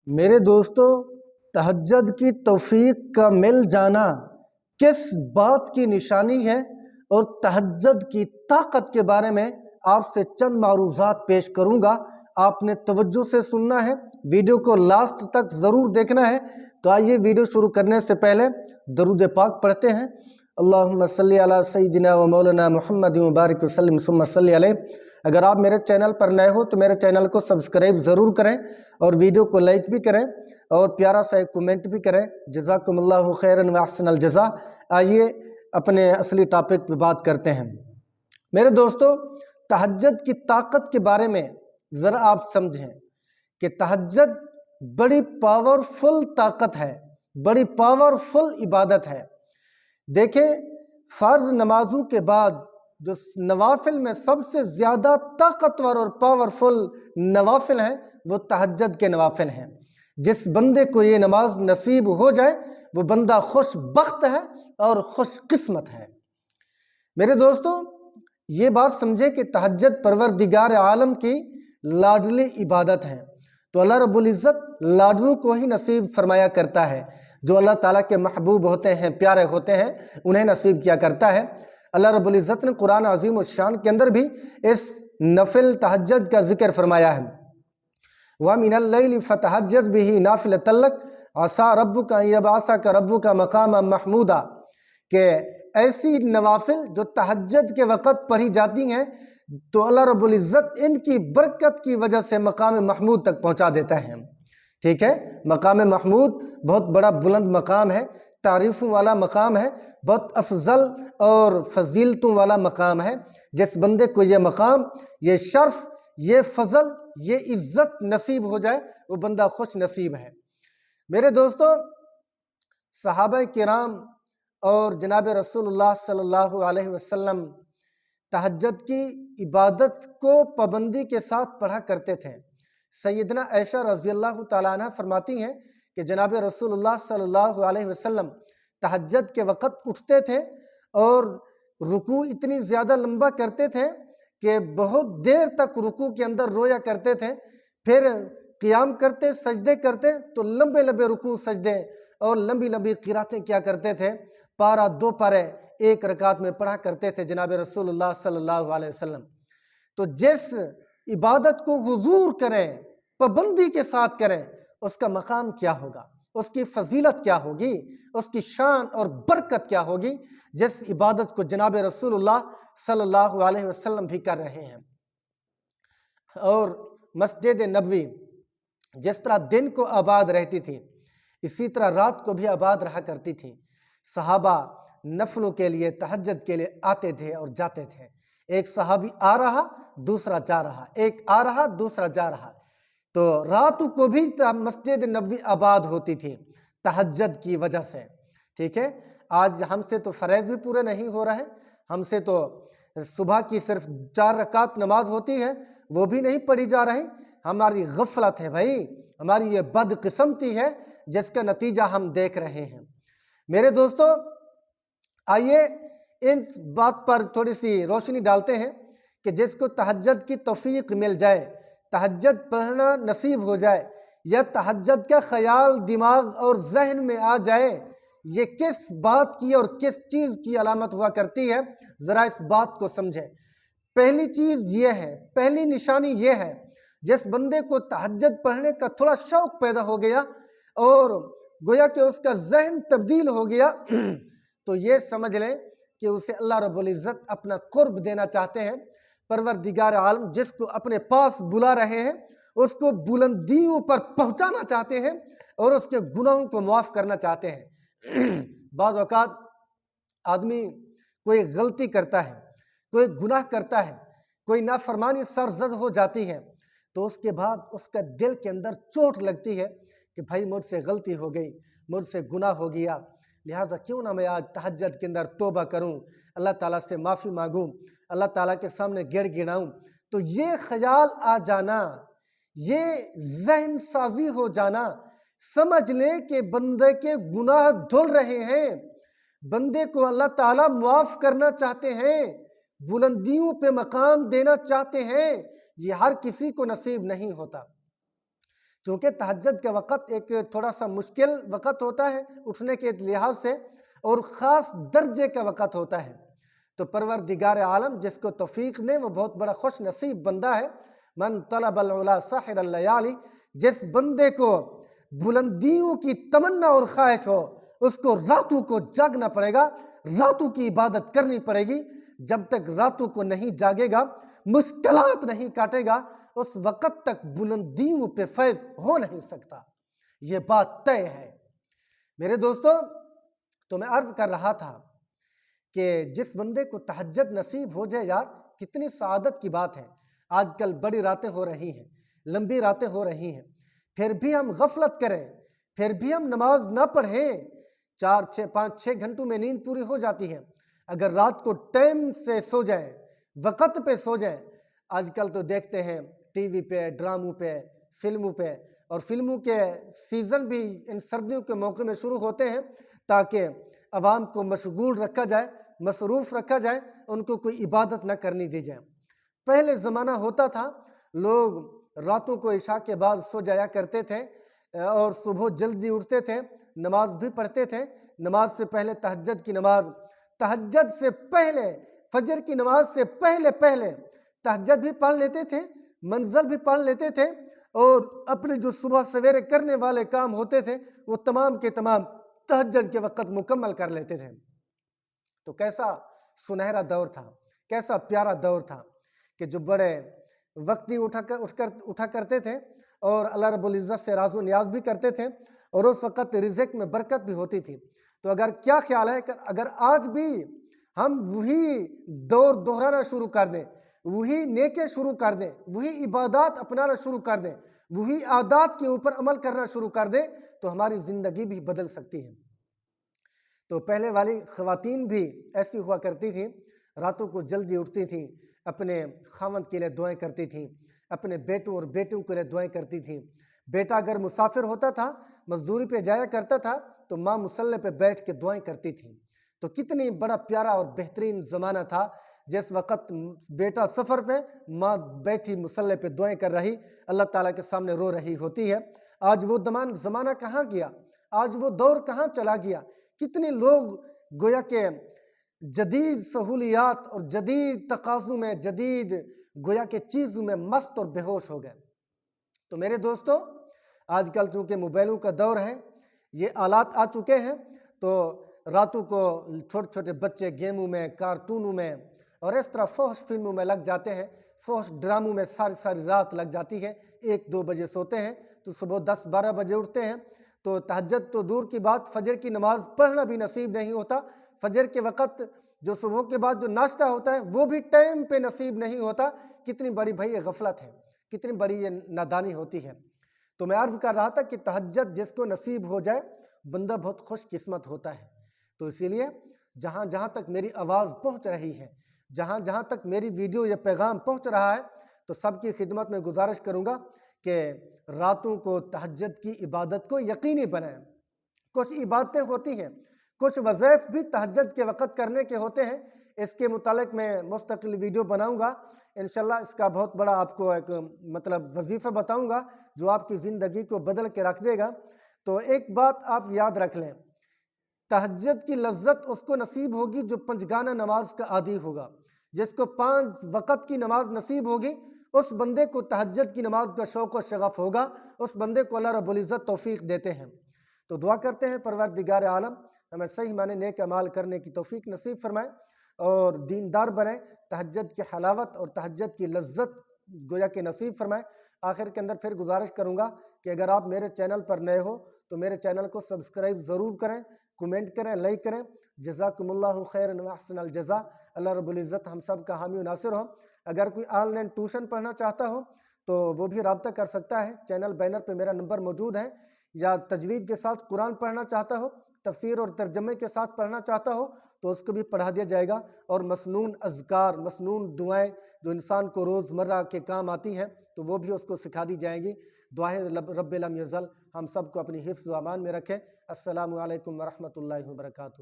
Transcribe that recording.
میرے دوستو، تہجد کی توفیق کا مل جانا کس بات کی نشانی ہے اور تہجد کی طاقت کے بارے میں آپ سے چند معروضات پیش کروں گا۔ آپ نے توجہ سے سننا ہے، ویڈیو کو لاسٹ تک ضرور دیکھنا ہے۔ تو آئیے ویڈیو شروع کرنے سے پہلے درود پاک پڑھتے ہیں۔ اللہم صلی علی سیدنا و مولانا محمد مبارک وسلم ثم صلی علیہ۔ اگر آپ میرے چینل پر نئے ہو تو میرے چینل کو سبسکرائب ضرور کریں اور ویڈیو کو لائک بھی کریں اور پیارا سا ایک کومنٹ بھی کریں۔ جزاکم اللہ خیرا و احسن الجزا۔ آئیے اپنے اصلی ٹاپک پہ بات کرتے ہیں۔ میرے دوستو، تہجد کی طاقت کے بارے میں ذرا آپ سمجھیں کہ تہجد بڑی پاورفل طاقت ہے، بڑی پاورفل عبادت ہے۔ دیکھیں، فرض نمازوں کے بعد جو نوافل میں سب سے زیادہ طاقتور اور پاورفل نوافل ہیں وہ تہجد کے نوافل ہیں۔ جس بندے کو یہ نماز نصیب ہو جائے وہ بندہ خوش بخت ہے اور خوش قسمت ہے۔ میرے دوستو، یہ بات سمجھے کہ تہجد پروردگار عالم کی لاڈلی عبادت ہے، تو اللہ رب العزت لاڈلوں کو ہی نصیب فرمایا کرتا ہے۔ جو اللہ تعالیٰ کے محبوب ہوتے ہیں، پیارے ہوتے ہیں، انہیں نصیب کیا کرتا ہے۔ اللہ رب العزت نے قرآن عظیم الشان کے اندر بھی اس نفل تہجد کا ذکر فرمایا ہے۔ وَمِنَ اللَّيْلِ فَتَہَجَّدْ بِهِ نَافِلَةً لَكَ عَسَىٰ رَبُّكَ أَن يَبْعَثَكَ رَبُّكَ مَقَامًا مَحْمُودًا، کہ ایسی نوافل جو تہجد کے وقت پڑھی جاتی ہیں تو اللہ رب العزت ان کی برکت کی وجہ سے مقام محمود تک پہنچا دیتا ہے۔ ٹھیک ہے، مقام محمود بہت بڑا بلند مقام ہے، تعریفوں والا مقام ہے، بہت افضل اور فضیلتوں والا مقام ہے۔ جس بندے کو یہ مقام، یہ شرف، یہ فضل، یہ عزت نصیب ہو جائے وہ بندہ خوش نصیب ہے۔ میرے دوستو، صحابہ کرام اور جناب رسول اللہ صلی اللہ علیہ وسلم تہجد کی عبادت کو پابندی کے ساتھ پڑھا کرتے تھے۔ سیدنا عائشہ رضی اللہ تعالیٰ عنہ فرماتی ہیں کہ جناب رسول اللہ صلی اللہ علیہ وسلم تہجد کے وقت اٹھتے تھے اور رکوع اتنی زیادہ لمبا کرتے تھے کہ بہت دیر تک رکوع کے اندر رویا کرتے تھے، پھر قیام کرتے، سجدے کرتے تو لمبے لمبے رکوع سجدے اور لمبی لمبی قراتیں کیا کرتے تھے، پارہ دو پارے ایک رکعت میں پڑھا کرتے تھے جناب رسول اللہ صلی اللہ علیہ وسلم۔ تو جس عبادت کو حضور کریں، پابندی کے ساتھ کریں، اس کا مقام کیا ہوگا، اس کی فضیلت کیا ہوگی، اس کی شان اور برکت کیا ہوگی، جس عبادت کو جناب رسول اللہ صلی اللہ علیہ وسلم بھی کر رہے ہیں۔ اور مسجد نبوی جس طرح دن کو آباد رہتی تھی، اسی طرح رات کو بھی آباد رہا کرتی تھی۔ صحابہ نفلوں کے لیے، تہجد کے لیے آتے تھے اور جاتے تھے۔ ایک صحابی آ رہا، دوسرا جا رہا، ایک آ رہا، دوسرا جا رہا۔ تو رات کو بھی مسجد نبوی آباد ہوتی تھی تہجد کی وجہ سے۔ ٹھیک ہے، آج ہم سے تو فرائض بھی پورے نہیں ہو رہے، ہم سے تو صبح کی صرف 4 رکعت نماز ہوتی ہے وہ بھی نہیں پڑھی جا رہی۔ ہماری غفلت ہے بھائی، ہماری یہ بدقسمتی ہے جس کا نتیجہ ہم دیکھ رہے ہیں۔ میرے دوستو، آئیے ان بات پر تھوڑی سی روشنی ڈالتے ہیں کہ جس کو تہجد کی توفیق مل جائے، تہجد پڑھنا نصیب ہو جائے، یا تہجد کا خیال دماغ اور ذہن میں آ جائے، یہ کس بات کی اور کس چیز کی علامت ہوا کرتی ہے، ذرا اس بات کو سمجھیں۔ پہلی چیز یہ ہے، پہلی نشانی یہ ہے، جس بندے کو تہجد پڑھنے کا تھوڑا شوق پیدا ہو گیا اور گویا کہ اس کا ذہن تبدیل ہو گیا، تو یہ سمجھ لیں کہ اسے اللہ رب العزت اپنا قرب دینا چاہتے ہیں۔ پروردگار عالم جس کو اپنے پاس بلا رہے ہیں، اس کو بلندیوں پر پہنچانا چاہتے ہیں اور اس کے گناہوں کو معاف کرنا چاہتے ہیں۔ بعض اوقات آدمی کوئی غلطی کرتا ہے، کوئی گناہ کرتا ہے، کوئی نافرمانی سرزد ہو جاتی ہے، تو اس کے بعد اس کا دل کے اندر چوٹ لگتی ہے کہ بھائی مجھ سے غلطی ہو گئی، مجھ سے گناہ ہو گیا، لہٰذا کیوں نہ میں آج تہجد کے اندر توبہ کروں، اللہ تعالیٰ سے معافی مانگوں، اللہ تعالیٰ کے سامنے گڑ گڑاؤں۔ تو یہ خیال آ جانا، یہ ذہن سازی ہو جانا، سمجھ لیں کہ بندے کے گناہ دھل رہے ہیں، بندے کو اللہ تعالیٰ معاف کرنا چاہتے ہیں، بلندیوں پہ مقام دینا چاہتے ہیں۔ یہ ہر کسی کو نصیب نہیں ہوتا۔ چونکہ تہجد کا وقت ایک تھوڑا سا مشکل وقت ہوتا ہے اٹھنے کے لحاظ سے، اور خاص درجے کا وقت ہوتا ہے۔ تو پروردگار عالم جس کو توفیق نے وہ بہت بڑا خوش نصیب بندہ ہے۔ من طلب العلا سحر اللیالی، جس بندے کو بلندیوں کی تمنا اور خواہش ہو اس کو راتوں کو جاگنا پڑے گا، راتوں کی عبادت کرنی پڑے گی۔ جب تک راتوں کو نہیں جاگے گا، مشکلات نہیں کاٹے گا، اس وقت تک بلندیوں پہ فیض ہو نہیں سکتا۔ یہ بات طے ہے میرے دوستو۔ تو میں عرض کر رہا تھا کہ جس بندے کو تہجد نصیب ہو جائے یار، کتنی سعادت کی بات ہے۔ آج کل بڑی راتیں ہو رہی ہیں، لمبی راتیں ہو رہی ہیں، پھر بھی ہم غفلت کریں، پھر بھی ہم نماز نہ پڑھیں۔ 4-5-6 گھنٹوں میں نیند پوری ہو جاتی ہے اگر رات کو ٹائم سے سو جائیں، وقت پہ سو جائیں۔ آج کل تو دیکھتے ہیں ٹی وی پہ، ڈراموں پہ، فلموں پہ، اور فلموں کے سیزن بھی ان سردیوں کے موقع میں شروع ہوتے ہیں تاکہ عوام کو مشغول رکھا جائے، مصروف رکھا جائے، ان کو کوئی عبادت نہ کرنی دی جائے۔ پہلے زمانہ ہوتا تھا لوگ راتوں کو عشاء کے بعد سو جایا کرتے تھے اور صبح جلدی اٹھتے تھے، نماز بھی پڑھتے تھے۔ نماز سے پہلے تہجد کی نماز، تہجد سے پہلے، فجر کی نماز سے پہلے تہجد بھی پڑھ لیتے تھے، منزل بھی پڑھ لیتے تھے، اور اپنے جو صبح سویرے کرنے والے کام ہوتے تھے وہ تمام کے تمام تہجد کے وقت مکمل کر لیتے تھے۔ تو کیسا سنہرا دور تھا، کیسا پیارا دور تھا کہ جو بڑے وقتی اٹھا کرتے تھے اور اللہ رب العزت سے راز و نیاز بھی کرتے تھے، اور اس وقت رزق میں برکت بھی ہوتی تھی۔ تو اگر کیا خیال ہے کہ اگر آج بھی ہم وہی دور دہرانا شروع کر دیں، وہی نیکیں شروع کر دیں، وہی عبادات اپنانا شروع کر دیں، وہی عادات کے اوپر عمل کرنا شروع کر دیں تو ہماری زندگی بھی بدل سکتی ہے۔ تو پہلے والی خواتین بھی ایسی ہوا کرتی تھیں، راتوں کو جلدی اٹھتی تھیں، اپنے خاوند کے لیے دعائیں کرتی تھیں، اپنے بیٹوں اور بیٹوں کے لیے دعائیں کرتی تھیں۔ بیٹا اگر مسافر ہوتا تھا، مزدوری پہ جایا کرتا تھا تو ماں مصلی پہ بیٹھ کے دعائیں کرتی تھیں۔ تو کتنی بڑا پیارا اور بہترین زمانہ تھا جس وقت بیٹا سفر پہ، ماں بیٹھی مصلی پہ دعائیں کر رہی، اللہ تعالیٰ کے سامنے رو رہی ہوتی ہے۔ آج وہ زمانہ کہاں گیا؟ آج وہ دور کہاں چلا گیا؟ کتنے لوگ گویا کہ جدید سہولیات اور جدید تقاضوں میں، جدید گویا کہ چیزوں میں مست اور بے ہوش ہو گئے۔ تو میرے دوستو، آج کل چونکہ موبائلوں کا دور ہے، یہ آلات آ چکے ہیں، تو راتوں کو چھوٹے چھوٹے بچے گیموں میں، کارٹونوں میں اور اس طرح فحش فلموں میں لگ جاتے ہیں، فحش ڈراموں میں ساری رات لگ جاتی ہے، 1-2 بجے سوتے ہیں تو صبح 10-12 بجے اٹھتے ہیں۔ تو تہجد تو دور کی بات، فجر کی نماز پڑھنا بھی نصیب نہیں ہوتا۔ فجر کے وقت جو صبح کے بعد جو ناشتہ ہوتا ہے وہ بھی ٹائم پہ نصیب نہیں ہوتا۔ کتنی بڑی بھائی یہ غفلت ہے، کتنی بڑی یہ نادانی ہوتی ہے۔ تو میں عرض کر رہا تھا کہ تہجد جس کو نصیب ہو جائے بندہ بہت خوش قسمت ہوتا ہے۔ تو اسی لیے جہاں جہاں تک میری آواز پہنچ رہی ہے، جہاں جہاں تک میری ویڈیو یا پیغام پہنچ رہا ہے، تو سب کی خدمت میں گزارش کروں گا کہ راتوں کو تہجد کی عبادت کو یقینی بنائیں۔ کچھ عبادتیں ہوتی ہیں، کچھ وظائف بھی تہجد کے وقت کرنے کے ہوتے ہیں، اس کے متعلق میں مستقل ویڈیو بناؤں گا انشاءاللہ۔ اس کا بہت بڑا آپ کو ایک وظیفہ بتاؤں گا جو آپ کی زندگی کو بدل کے رکھ دے گا۔ تو ایک بات آپ یاد رکھ لیں، تہجد کی لذت اس کو نصیب ہوگی جو پنجگانہ نماز کا عادی ہوگا۔ جس کو 5 وقت کی نماز نصیب ہوگی اس بندے کو تہجد کی نماز کا شوق و شغف ہوگا، اس بندے کو اللہ رب العزت توفیق دیتے ہیں۔ تو دعا کرتے ہیں پروردگار عالم ہمیں صحیح معنی نیک اعمال کرنے کی توفیق نصیب فرمائے اور دیندار بنائے، تہجد کی حلاوت اور تہجد کی لذت گویا کہ نصیب فرمائے۔ آخر کے اندر پھر گزارش کروں گا کہ اگر آپ میرے چینل پر نئے ہو تو میرے چینل کو سبسکرائب ضرور کریں، کمنٹ کریں، لائک کریں۔ جزاکم اللہ خیرا و احسن الجزاء۔ اللہ رب العزت ہم سب کا حامی و ناصر ہو۔ اگر کوئی آن لائن ٹیوشن پڑھنا چاہتا ہو تو وہ بھی رابطہ کر سکتا ہے، چینل بینر پہ میرا نمبر موجود ہے۔ یا تجوید کے ساتھ قرآن پڑھنا چاہتا ہو، تفسیر اور ترجمے کے ساتھ پڑھنا چاہتا ہو تو اس کو بھی پڑھا دیا جائے گا۔ اور مسنون اذکار، مسنون دعائیں جو انسان کو روز مرہ کے کام آتی ہیں تو وہ بھی اس کو سکھا دی جائیں گی۔ دعائیں رب لم یزل ہم سب کو اپنی حفظ و امان میں رکھے۔ السلام علیکم ورحمۃ اللہ وبرکاتہ۔